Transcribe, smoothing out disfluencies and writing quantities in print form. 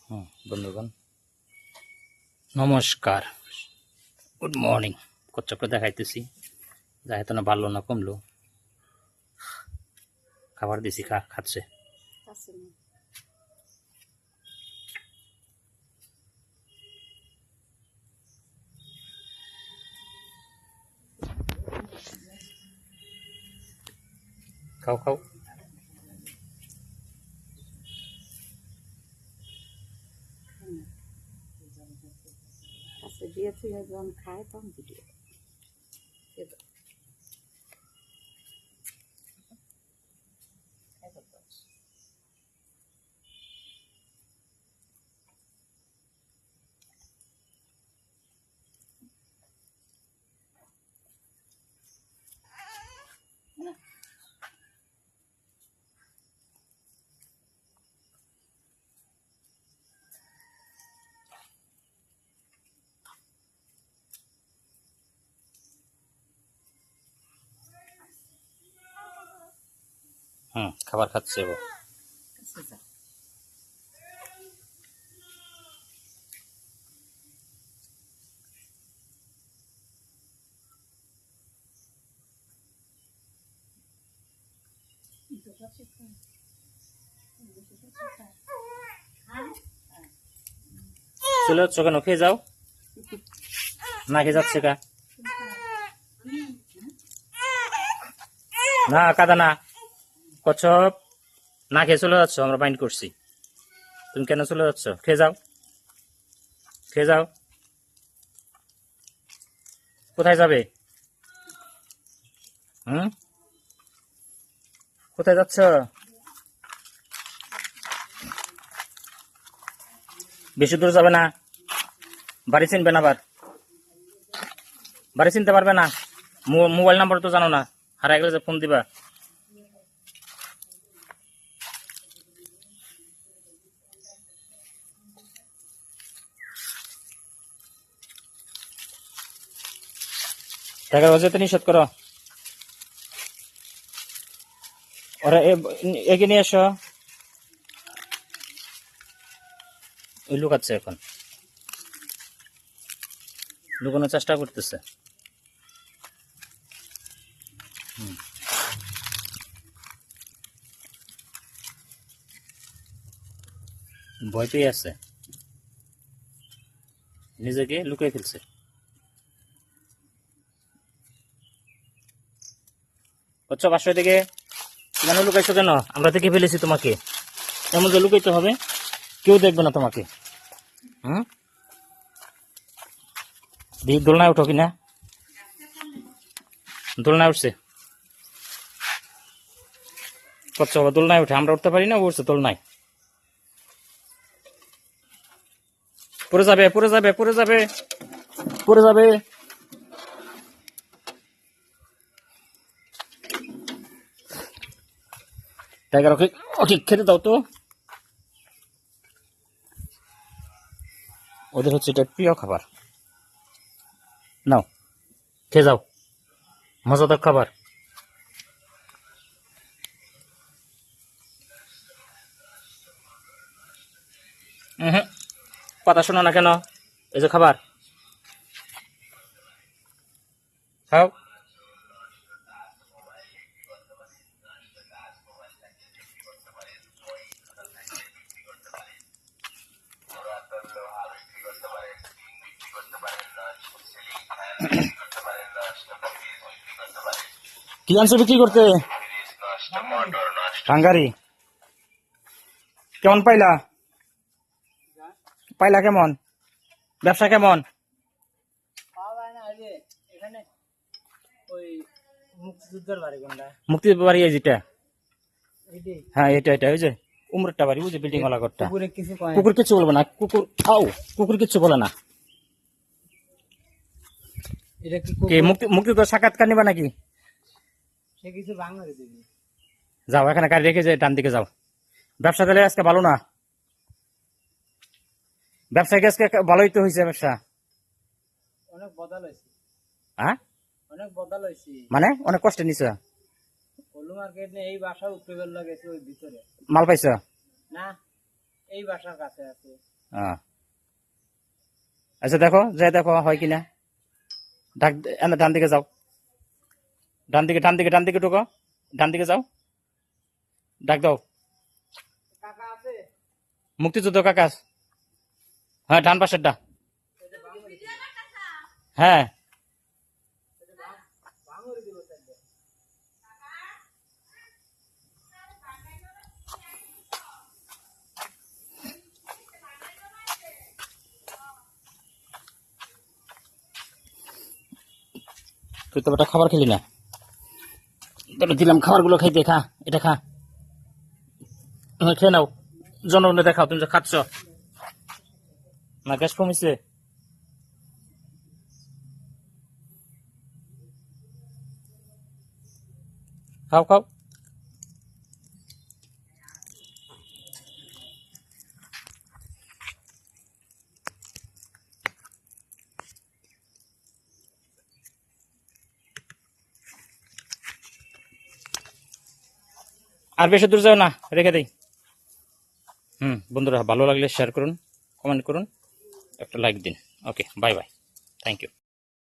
বন্ধুগণ নমস্কার, good morning. কচ্চক্র দেখাইতেছি, যাইতো না বাড়লো না কমলো, খাবার দিছি, খাচ্ছে। খাও খাও। দিয়ে তুই যখন খায় তখন ভিডিও খাবার খাচ্ছে। চলে যাচ্ছ কেন? খেয়ে যাও না, খেয়ে যাচ্ছে কা না, কাদা না, কচ্ছপ না খেয়ে চলে যাচ্ছ। আমরা বাইন্ড করছি, তুমি কেন চলে যাচ্ছ? খেয়ে যাও, খেয়ে যাও। কোথায় যাবে? কোথায় যাচ্ছ? বেশি দূর যাবে না, বাড়ি চিনবে না, আবার বাড়ি চিনতে পারবে না। মোবাইল নাম্বার তো জানো না, হারাই গেলে যে ফোন দিবা। টাকা বাজাতে নিষেধ করো। ওরা একে নিয়ে এসো। ওই লুকাচ্ছে, এখন লুকানোর চেষ্টা করতেছে। ভয় পেয়ে আছে, নিজেকে লুকিয়ে ফেলছে। হচ্ছে বাসায় থেকে কেন লুকাইছো? কেন? আমরা দেখে ফেলেছি তোমাকে, এমন যে লুকাইতে হবে, কেউ দেখবে না তোমাকে। দোলনায় উঠো কিনা? দোলনায় উঠছে কচ্ছপ, দোলনায় উঠে। আমরা উঠতে পারি না, উঠছে দোলনায়। পড়ে যাবে, পড়ে যাবে, পড়ে যাবে, পড়ে যাবে। টাইগার, ওকে ওকে খেতে দাও তো। ওদের হচ্ছে এটা প্রিয় খাবার। নাও, খেয়ে যাও, মজাদার খাবার। কথা শোনো না কেন? এই যে খাবার, খাও। কি আনছো বিক্রি করতে? হাঙ্গারি। কেমন পাইলা? পাইলা কেমন? ব্যবসা কেমন? মুক্তির বাড়ি যেটা, হ্যাঁ এটা এটা ওই যে উমরেরটা বাড়ি, ওই যে বিল্ডিং ওয়ালা ঘরটা। কুকুর কিছু বলবে না, কুকুর খাও, কুকুর কিছু বলে না। মুক্তি তো সাক্ষাৎকার নিবা নাকি? যাও, এখানে গাড়ি রেখে যে ডান দিকে যাও। ব্যবসা তাহলে আজকে ভালো না, ব্যবসায়ী আজকে ভালোই তো হয়েছে ব্যবসা। অনেক বদল হয়েছে। হ্যাঁ, অনেক বদল হয়েছে, মানে অনেক কষ্টে নিছ। হলু মার্কেট এই বাসা উপরে গেছে, ওই ভিতরে মাল পাইছ না, এই বাসার কাছে আছে। হ্যাঁ আচ্ছা দেখো যাই দেখো হয় কিনা ডাক ডান দিকে যাও ডান দিকে ঢুকো ডান দিকে যাও ডাক দাও কাকা আছে মুক্তিযুদ্ধ কাকা হ্যাঁ ডান পাশেরটা হ্যাঁ ভাঙরে দিব তাইলে তুই তো একটা খাবার খেলি না তোর দিলাম খাবারগুলো খাইতে খা এটা খা হ্যাঁ খেয়ে নাও জনগণে দেখাও তুমি যে খাচ্ছ না গ্যাস কমিছে খাও খাও আর বেশি দূর যাও না রেখে দেই বন্ধুরা ভালো লাগলে শেয়ার করুন কমেন্ট করুন একটা লাইক দিন okay bye bye thank you